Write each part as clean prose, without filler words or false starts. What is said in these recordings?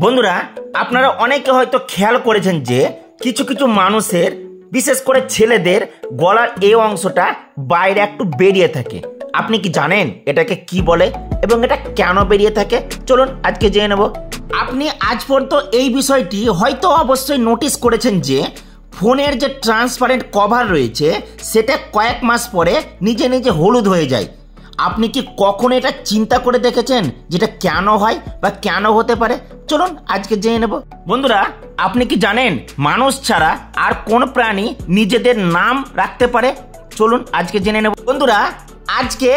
বন্ধুরা, আপনারা অনেকে হয়তো খেয়াল করেছেন যে কিছু কিছু মানুষের, বিশেষ করে ছেলেদের গলার এই অংশটা বাইরে একটু বেরিয়ে থাকে। আপনি কি জানেন এটাকে কি বলে এবং এটা কেন বেরিয়ে থাকে? চলুন আজকে জেনে নেব। আপনি আজ পর্যন্ত এই বিষয়টি হয়তো অবশ্যই নোটিস করেছেন যে ফোনের যে ট্রান্সপারেন্ট কভার রয়েছে সেটা কয়েক মাস পরে নিজে নিজে হলুদ হয়ে যায়। আপনি কি কখনো এটা চিন্তা করে দেখেছেন যেটা কেন হয় বা কেন হতে পারে? চলুন আজকে জেনে নেব। বন্ধুরা, আপনি কি জানেন মানুষ ছাড়া আর কোন প্রাণী নিজেদের নাম রাখতে পারে? চলুন আজকে জেনে নেব। বন্ধুরা, আজকে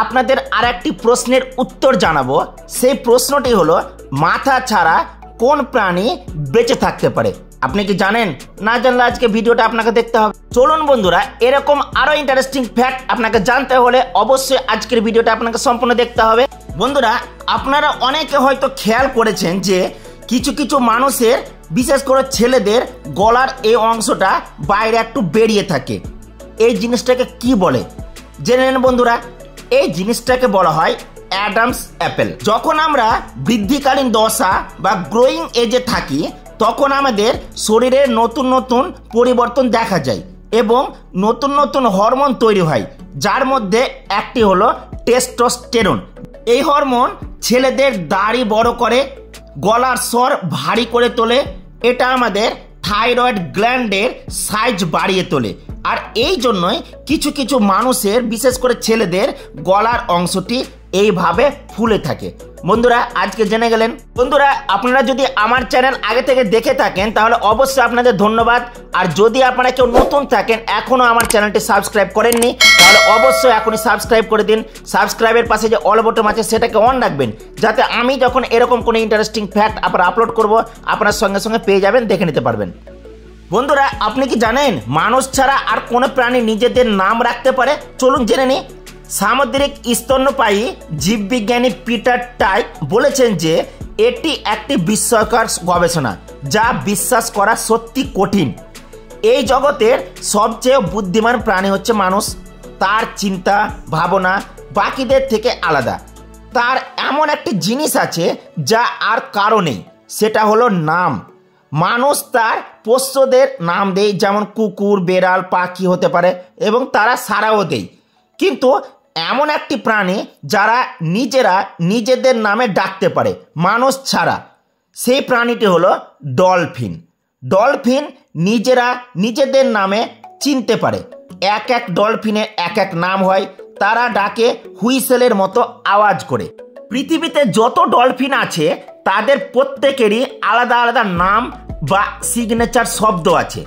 আপনাদের আর একটি প্রশ্নের উত্তর জানাবো। সেই প্রশ্নটি হলো, মাথা ছাড়া কোন প্রাণী বেঁচে থাকতে পারে? আপনি কি জানেন? না জানলে আজকে ভিডিওটা আপনাকে দেখতে হবে। চলুন বন্ধুরা, এরকম আরো ইন্টারেস্টিং ফ্যাক্ট আপনাকে জানতে হলে অবশ্যই আজকের ভিডিওটা আপনাকে সম্পূর্ণ দেখতে হবে। বন্ধুরা, আপনারা অনেকে হয়তো খেয়াল করেছেন যে কিছু কিছু মানুষের, বিশেষ করে ছেলেদের গলার এই অংশটা বাইরে একটু বেরিয়ে থাকে। এই জিনিসটাকে কি বলে জেনে নেন বন্ধুরা। এই জিনিসটাকে বলা হয় অ্যাডামস অ্যাপেল। যখন আমরা বৃদ্ধিকালীন দশা বা গ্রোয়িং এজে থাকি তখন আমাদের শরীরের নতুন নতুন পরিবর্তন দেখা যায় এবং নতুন নতুন হরমোন তৈরি হয়, যার মধ্যে একটি হলো টেস্টোস্টেরন। এই হরমোন ছেলেদের দাড়ি বড় করে, গলার স্বর ভারী করে তোলে। এটা আমাদের থাইরয়েড গ্ল্যান্ডের সাইজ বাড়িয়ে তোলে। আর এই জন্যই কিছু কিছু মানুষের, বিশেষ করে ছেলেদের গলার অংশটি এইভাবে ফুলে থাকে। বন্ধুরা, আজকে জেনে গেলেন। বন্ধুরা, আপনারা যদি আমার চ্যানেল আগে থেকে দেখে থাকেন তাহলে অবশ্যই আপনাদের ধন্যবাদ। আর যদি আপনারা কেউ নতুন থাকেন, এখনও আমার চ্যানেলটি সাবস্ক্রাইব করেননি, তাহলে অবশ্যই এখনই সাবস্ক্রাইব করে দিন। সাবস্ক্রাইবের পাশে যে অল বটন আছে সেটাকে অন রাখবেন, যাতে আমি যখন এরকম কোনো ইন্টারেস্টিং ফ্যাক্ট আপনারা আপলোড করব আপনার সঙ্গে সঙ্গে পেয়ে যাবেন, দেখে নিতে পারবেন। বন্ধুরা, আপনি কি জানেন মানুষ ছাড়া আর কোনো প্রাণী নিজেদের নাম রাখতে পারে? চলুন জেনে নিই। সামুদ্রিক স্তন্যপায়ী জীববিজ্ঞানী পিটার টাইক বলেছেন যে এটি একটি বিস্ময়কর গবেষণা, যা বিশ্বাস করা সত্যি কঠিন। এই জগতের সবচেয়ে বুদ্ধিমান প্রাণী হচ্ছে মানুষ। তার চিন্তা ভাবনা বাকিদের থেকে আলাদা। তার এমন একটি জিনিস আছে যা আর কারো নেই, সেটা হলো নাম। মানুষ তার পোষ্যদের নাম দেয়, যেমন কুকুর, বেড়াল, পাখি হতে পারে, এবং তারা সাড়াও দেয়। কিন্তু এমন একটি প্রাণী যারা নিজেরা নিজেদের নামে ডাকতে পারে মানুষ ছাড়া, সেই প্রাণীটি হলো ডলফিন। ডলফিন নিজেরা নিজেদের নামে চিনতে পারে। এক এক ডলফিনের এক এক নাম হয়। তারা ডাকে হুইসেলের মতো আওয়াজ করে। পৃথিবীতে যত ডলফিন আছে তাদের প্রত্যেকেরই আলাদা আলাদা নাম বা সিগনেচার শব্দ আছে।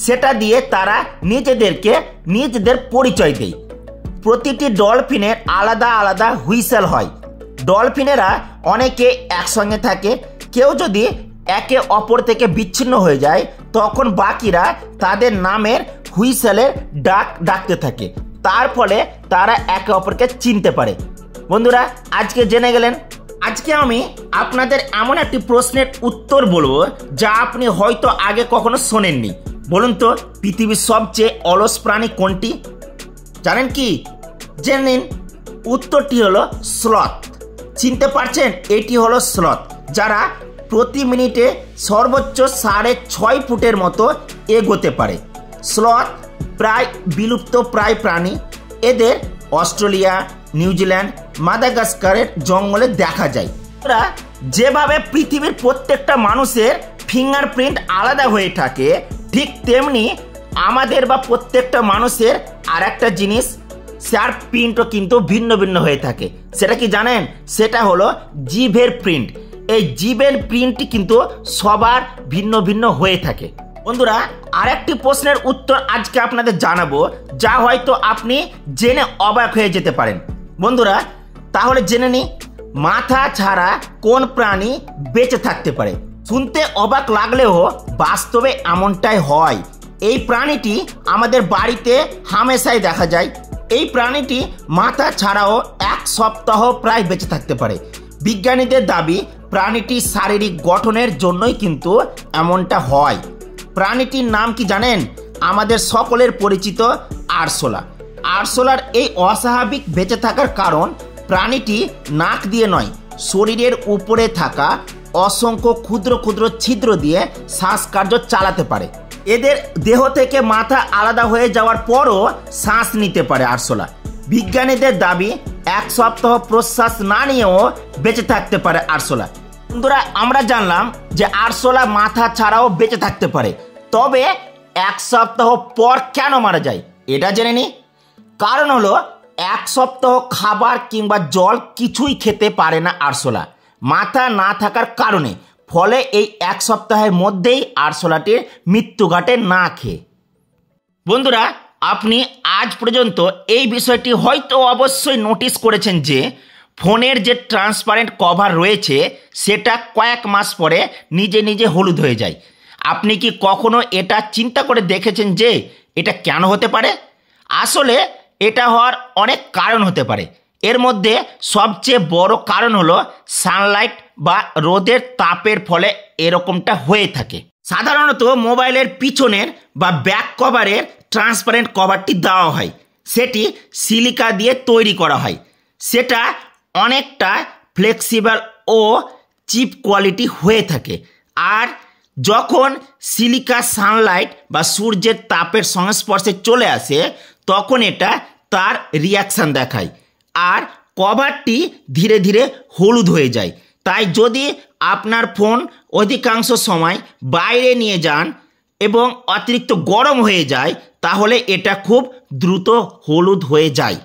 সেটা দিয়ে তারা নিজেদেরকে নিজেদের পরিচয় দেয়। প্রতিটি ডলফিনের আলাদা আলাদা হুইসেল হয়। ডলফিনেরা অনেকে একসঙ্গে থাকে। কেউ যদি একে অপর থেকে বিচ্ছিন্ন হয়ে যায় তখন বাকিরা তাদের নামের হুইসেলের ডাকতে থাকে। তার ফলে তারা একে অপরকে চিনতে পারে। বন্ধুরা, আজকে জেনে গেলেন। আজকে আমি আপনাদের এমন একটি প্রশ্নের উত্তর বলবো যা আপনি হয়তো আগে কখনো শোনেননি। বলুন তো, পৃথিবীর সবচেয়ে অলস প্রাণী কোনটি? জানেন কি? জেনে নিন। উত্তরটি হলো স্লথ। চিনতে পারছেন? এটি হলো স্লথ, যারা প্রতি মিনিটে সর্বোচ্চ 6.5 ফুটের মতো এগোতে পারে। স্লথ প্রায় বিলুপ্ত প্রায় প্রাণী। এদের অস্ট্রেলিয়া, নিউজিল্যান্ড, মাদাগাস্কারের জঙ্গলে দেখা যায়। ওরা যেভাবে পৃথিবীর প্রত্যেকটা মানুষের ফিঙ্গারপ্রিন্ট আলাদা হয়ে থাকে, ঠিক তেমনি আমাদের বা প্রত্যেকটা মানুষের আর একটা জিনিস, তার প্রিন্টও কিন্তু ভিন্ন ভিন্ন হয়ে থাকে। সেটা কি জানেন? সেটা হলো জিভের প্রিন্ট। এই জিভের প্রিন্টটি কিন্তু সবার ভিন্ন ভিন্ন হয়ে থাকে। বন্ধুরা, আরেকটি প্রশ্নের উত্তর আজকে আপনাদের জানাবো, যা হয়তো আপনি জেনে অবাক হয়ে যেতে পারেন। বন্ধুরা, তাহলে জেনে নিই, মাথা ছাড়া কোন প্রাণী বেঁচে থাকতে পারে? শুনতে অবাক লাগলেও বাস্তবে এমনটাই হয়। এই প্রাণীটি আমাদের বাড়িতে হামেশাই দেখা যায়। এই প্রাণীটি মাথা ছাড়াও 1 সপ্তাহ প্রায় বেঁচে থাকতে পারে। বিজ্ঞানীদের দাবি প্রাণীটির শারীরিক গঠনের জন্যই কিন্তু এমনটা হয়। প্রাণীটির নাম কি জানেন? আমাদের সকলের পরিচিত আরশোলা। আরশোলার এই অস্বাভাবিক বেঁচে থাকার কারণ প্রাণীটি নাক দিয়ে নয়, শরীরের উপরে থাকা অসংখ্য ক্ষুদ্র ক্ষুদ্র ছিদ্র দিয়ে শ্বাসকার্য চালাতে পারে। এদের দেহ থেকে মাথা আলাদা হয়ে যাওয়ার পরও শ্বাস নিতে পারে আরশোলা। বিজ্ঞানীদের দাবি 1 সপ্তাহ প্রশ্বাস না নিয়েও বেঁচে থাকতে পারে আরশোলা। বন্ধুরা, আমরা জানলাম যে আরশোলা মাথা ছাড়াও বেঁচে থাকতে পারে, তবে 1 সপ্তাহ পর কেন মারা যায় এটা জেনে নি। কারণ হলো 1 সপ্তাহ খাবার কিংবা জল কিছুই খেতে পারে না আরশোলা, মাথা না থাকার কারণে। ফলে এই 1 সপ্তাহের মধ্যেই আরশোলাটির মৃত্যু ঘটে না খেয়ে। বন্ধুরা, আপনি আজ পর্যন্ত এই বিষয়টি হয়তো অবশ্যই নোটিস করেছেন যে ফোনের যে ট্রান্সপারেন্ট কভার রয়েছে সেটা কয়েক মাস পরে নিজে নিজে হলুদ হয়ে যায়। আপনি কি কখনো এটা চিন্তা করে দেখেছেন যে এটা কেন হতে পারে? আসলে এটা হওয়ার অনেক কারণ হতে পারে। এর মধ্যে সবচেয়ে বড় কারণ হলো সানলাইট বা রোদের তাপের ফলে এরকমটা হয়ে থাকে। সাধারণত মোবাইলের পিছনের বা ব্যাক কভারের ট্রান্সপারেন্ট কভারটি দেওয়া হয়, সেটি সিলিকা দিয়ে তৈরি করা হয়। সেটা অনেকটা ফ্লেক্সিবল ও চিপ কোয়ালিটি হয়ে থাকে। আর যখন সিলিকা সানলাইট বা সূর্যের তাপের সংস্পর্শে চলে আসে তখন এটা তার রিয়াকশান দেখায় আর কভারটি ধীরে ধীরে হলুদ হয়ে যায়। তাই যদি আপনার ফোন অধিকাংশ সময় বাইরে নিয়ে যান এবং অতিরিক্ত গরম হয়ে যায় তাহলে এটা খুব দ্রুত হলুদ হয়ে যায়।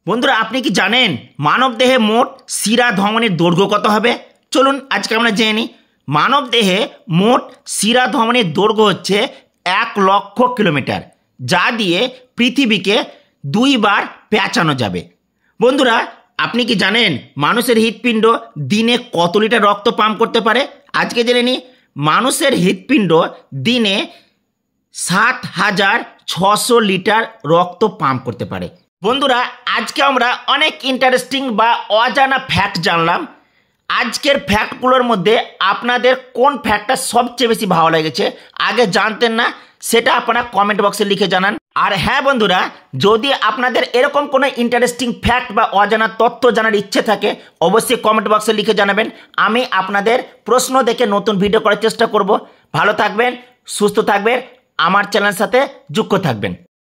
বন্ধুরা, আপনি কি জানেন মানবদেহে মোট শিরা ধমনীর দৈর্ঘ্য কত হবে? চলুন আজকে আমরা জেনে নিই। মানবদেহে মোট শিরা ধমনীর দৈর্ঘ্য হচ্ছে 1 লক্ষ কিলোমিটার, যা দিয়ে পৃথিবীকে 2 বার পেঁচানো যাবে। বন্ধুরা, আপনি কি জানেন মানুষের হৃৎপিণ্ড দিনে কত লিটার রক্ত পাম্প করতে পারে? আজকে জেনে নিই। মানুষের হৃৎপিণ্ড দিনে 7,600 লিটার রক্ত পাম্প করতে পারে। বন্ধুরা, আজকে আমরা অনেক ইন্টারেস্টিং বা অজানা ফ্যাক্ট জানলাম। আজকের ফ্যাক্টগুলোর মধ্যে আপনাদের কোন ফ্যাক্টটা সবচেয়ে বেশি ভালো লেগেছে আগে জানতেন না, সেটা আপনারা কমেন্ট বক্সে লিখে জানান। আর হ্যাঁ বন্ধুরা, যদি আপনাদের এরকম কোনো ইন্টারেস্টিং ফ্যাক্ট বা অজানা তথ্য জানার ইচ্ছে থাকে অবশ্যই কমেন্ট বক্সে লিখে জানাবেন। আমি আপনাদের প্রশ্ন দেখে নতুন ভিডিও করার চেষ্টা করব। ভালো থাকবেন, সুস্থ থাকবেন, আমার চ্যানেলের সাথে যুক্ত থাকবেন।